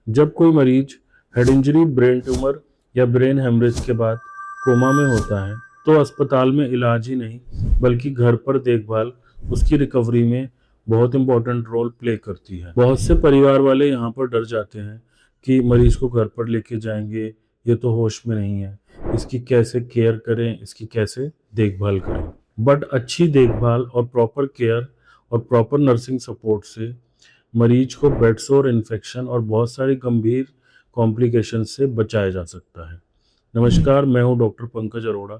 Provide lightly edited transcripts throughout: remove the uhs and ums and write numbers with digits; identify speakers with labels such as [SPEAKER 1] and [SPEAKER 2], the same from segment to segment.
[SPEAKER 1] जब कोई मरीज हेड इंजरी, ब्रेन ट्यूमर या ब्रेन हेमरेज के बाद कोमा में होता है, तो अस्पताल में इलाज ही नहीं बल्कि घर पर देखभाल उसकी रिकवरी में बहुत इंपॉर्टेंट रोल प्ले करती है। बहुत से परिवार वाले यहाँ पर डर जाते हैं कि मरीज को घर पर लेके जाएंगे, ये तो होश में नहीं है, इसकी कैसे केयर करें, इसकी कैसे देखभाल करें। बट अच्छी देखभाल और प्रॉपर केयर और प्रॉपर नर्सिंग सपोर्ट से मरीज को बेडसोर इन्फेक्शन और बहुत सारी गंभीर कॉम्प्लिकेशन से बचाया जा सकता है। नमस्कार, मैं हूं डॉक्टर पंकज अरोड़ा।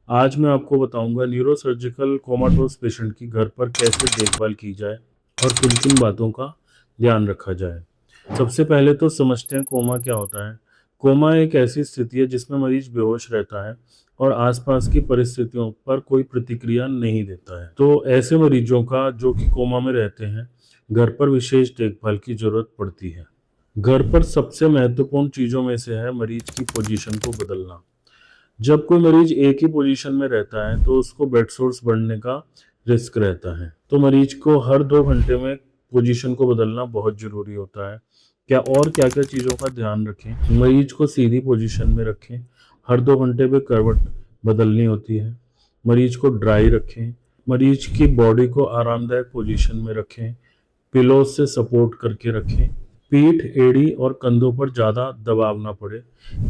[SPEAKER 1] आज मैं आपको बताऊंगा न्यूरोसर्जिकल कोमाटोस पेशेंट की घर पर कैसे देखभाल की जाए और किन किन बातों का ध्यान रखा जाए। सबसे पहले तो समझते हैं कोमा क्या होता है। कोमा एक ऐसी स्थिति है जिसमें मरीज बेहोश रहता है और आसपास की परिस्थितियों पर कोई प्रतिक्रिया नहीं देता है। तो ऐसे मरीजों का जो कि कोमा में रहते हैं, घर पर विशेष देखभाल की जरूरत पड़ती है। घर पर सबसे महत्वपूर्ण चीजों में से है मरीज की पोजीशन को बदलना। जब कोई मरीज एक ही पोजीशन में रहता है तो उसको बेड सोर्स बढ़ने का रिस्क रहता है। तो मरीज को हर 2 घंटे में पोजीशन को बदलना बहुत जरूरी होता है। क्या क्या चीजों का ध्यान रखें। मरीज को सीधी पोजीशन में रखें। हर 2 घंटे पे करवट बदलनी होती है। मरीज को ड्राई रखें। मरीज की बॉडी को आरामदायक पोजीशन में रखें। पिलो से सपोर्ट करके रखें। पीठ, एड़ी और कंधों पर ज्यादा दबाव ना पड़े,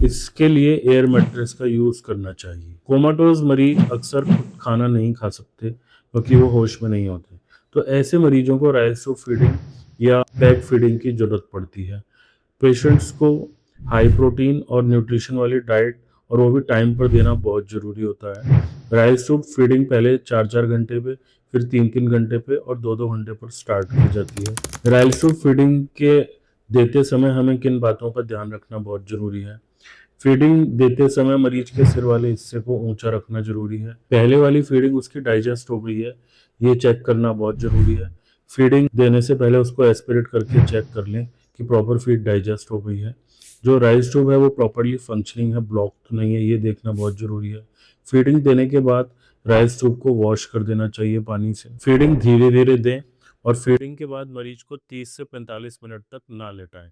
[SPEAKER 1] इसके लिए एयर मैट्रेस का यूज करना चाहिए। कोमाटोज मरीज अक्सर खुद खाना नहीं खा सकते क्योंकि वो होश में नहीं होते। तो ऐसे मरीजों को राइसो फीडिंग या पैक फीडिंग की जरूरत पड़ती है। पेशेंट्स को हाई प्रोटीन और न्यूट्रिशन वाली डाइट और वो भी टाइम पर देना बहुत ज़रूरी होता है। राइस सूप फीडिंग पहले 4-4 घंटे पे, फिर 3-3 घंटे पे और 2-2 घंटे पर स्टार्ट की जाती है। राइस सूप फीडिंग के देते समय हमें किन बातों का ध्यान रखना बहुत ज़रूरी है। फीडिंग देते समय मरीज के सिर वाले हिस्से को ऊंचा रखना जरूरी है। पहले वाली फीडिंग उसकी डाइजेस्ट हो गई है, ये चेक करना बहुत जरूरी है। फीडिंग देने से पहले उसको एस्पिरेट करके चेक कर लें कि प्रॉपर फीड डाइजेस्ट हो गई है। जो राइस ट्यूब है वो प्रॉपरली फंक्शनिंग है, ब्लॉक तो नहीं है, ये देखना बहुत जरूरी है। फीडिंग देने के बाद राइस ट्यूब को वॉश कर देना चाहिए पानी से। फीडिंग धीरे धीरे दें और फीडिंग के बाद मरीज को 30 से 45 मिनट तक ना लेटाएं।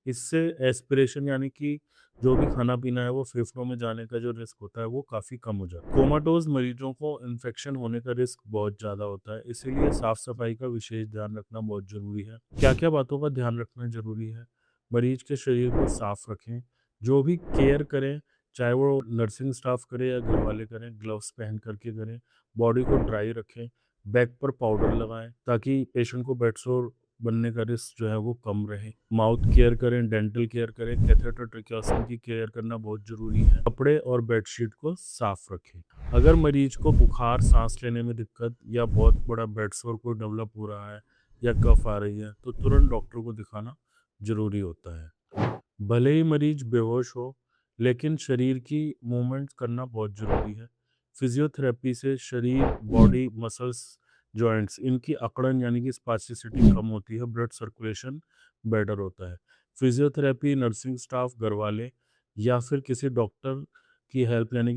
[SPEAKER 1] इससे एस्पिरेशन यानी कि जो भी खाना पीना है वो फेफड़ों में जाने का जो रिस्क होता है वो काफ़ी कम हो जाता है। कोमाटोज मरीजों को इन्फेक्शन होने का रिस्क बहुत ज़्यादा होता है, इसीलिए साफ सफाई का विशेष ध्यान रखना बहुत ज़रूरी है। क्या क्या बातों का ध्यान रखना ज़रूरी है। मरीज के शरीर को साफ रखें। जो भी केयर करें, चाहे वो नर्सिंग स्टाफ करे या घर वाले करें, ग्लव्स पहन करके करें। बॉडी को ड्राई रखें। बैक पर पाउडर लगाएं ताकि पेशेंट को बेडसोर बनने का रिस्क जो है वो कम रहे। माउथ केयर करें, डेंटल केयर करें, कैथेटर ट्रिक्योसन की केयर करना बहुत जरूरी है। कपड़े और बेडशीट को साफ रखें। अगर मरीज को बुखार, सांस लेने में दिक्कत या बहुत बड़ा बेडसोर को डेवलप हो रहा है या कफ आ रही है तो तुरंत डॉक्टर को दिखाना जरूरी होता है। भले ही मरीज बेहोश हो, लेकिन शरीर की मूवमेंट करना बहुत जरूरी है। फिजियोथेरेपी से शरीर, बॉडी, मसल्स, जॉइंट्स इनकी अकड़न यानी कि स्पास्टिसिटी कम होती है, ब्लड सर्कुलेशन बेटर होता है। फिजियोथेरेपी नर्सिंग स्टाफ, घर वाले या फिर किसी डॉक्टर की हेल्प यानी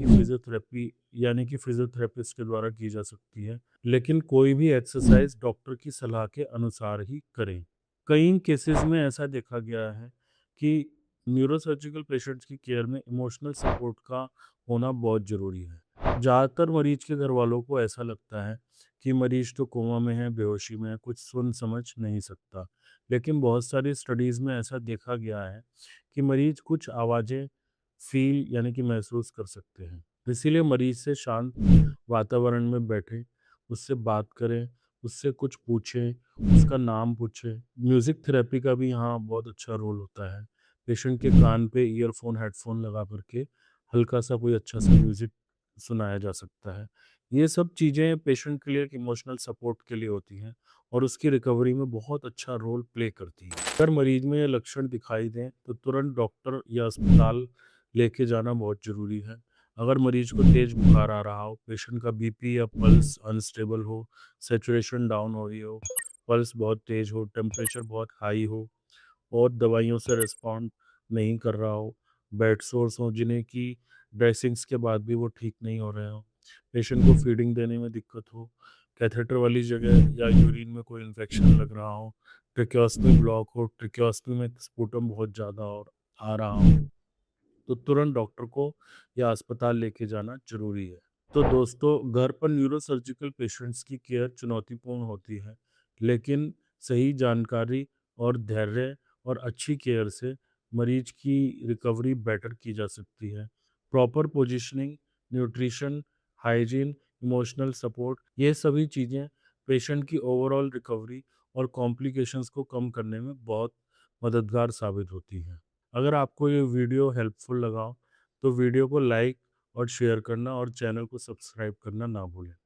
[SPEAKER 1] कि फिजियोथेरेपिस्ट के द्वारा की जा सकती है। लेकिन कोई भी एक्सरसाइज डॉक्टर की सलाह के अनुसार ही करें। कई केसेस में ऐसा देखा गया है कि न्यूरोसर्जिकल पेशेंट्स की केयर में इमोशनल सपोर्ट का होना बहुत ज़रूरी है। ज़्यादातर मरीज के घर वालों को ऐसा लगता है कि मरीज तो कोमा में है, बेहोशी में है, कुछ सुन समझ नहीं सकता। लेकिन बहुत सारी स्टडीज़ में ऐसा देखा गया है कि मरीज कुछ आवाज़ें फील यानी कि महसूस कर सकते हैं। इसीलिए मरीज से शांत वातावरण में बैठें, उससे बात करें, उससे कुछ पूछें, उसका नाम पूछें। म्यूज़िक थेरेपी का भी यहाँ बहुत अच्छा रोल होता है। पेशेंट के कान पे ईयरफ़ोन, हेडफ़ोन लगा कर के हल्का-सा कोई अच्छा-सा म्यूज़िक सुनाया जा सकता है। ये सब चीज़ें पेशेंट के लिए एक इमोशनल सपोर्ट के लिए होती हैं और उसकी रिकवरी में बहुत अच्छा रोल प्ले करती है। अगर मरीज में ये लक्षण दिखाई दें तो तुरंत डॉक्टर या अस्पताल लेके जाना बहुत ज़रूरी है। अगर मरीज को तेज़ बुखार आ रहा हो, पेशेंट का बीपी या पल्स अनस्टेबल हो, सैचुरेशन डाउन हो रही हो, पल्स बहुत तेज़ हो, टेम्परेचर बहुत हाई हो और दवाइयों से रिस्पॉन्ड नहीं कर रहा हो, बेड सोर्स हो जिन्हें कि ड्रेसिंग्स के बाद भी वो ठीक नहीं हो रहे हो, पेशेंट को फीडिंग देने में दिक्कत हो, कैथेटर वाली जगह या यूरिन में कोई इन्फेक्शन लग रहा हो, ट्रेकियोस्टमी ब्लॉक हो, ट्रेकियोस्टमी में स्पुटम बहुत ज़्यादा और आ रहा हो, तो तुरंत डॉक्टर को या अस्पताल लेके जाना ज़रूरी है। तो दोस्तों, घर पर न्यूरोसर्जिकल पेशेंट्स की केयर चुनौतीपूर्ण होती है, लेकिन सही जानकारी और धैर्य और अच्छी केयर से मरीज की रिकवरी बेटर की जा सकती है। Proper positioning, nutrition, hygiene, emotional support, ये सभी चीज़ें पेशेंट की ओवरऑल रिकवरी और कॉम्प्लिकेशंस को कम करने में बहुत मददगार साबित होती हैं। अगर आपको ये वीडियो हेल्पफुल लगा हो, तो वीडियो को लाइक और शेयर करना और चैनल को सब्सक्राइब करना ना भूलें।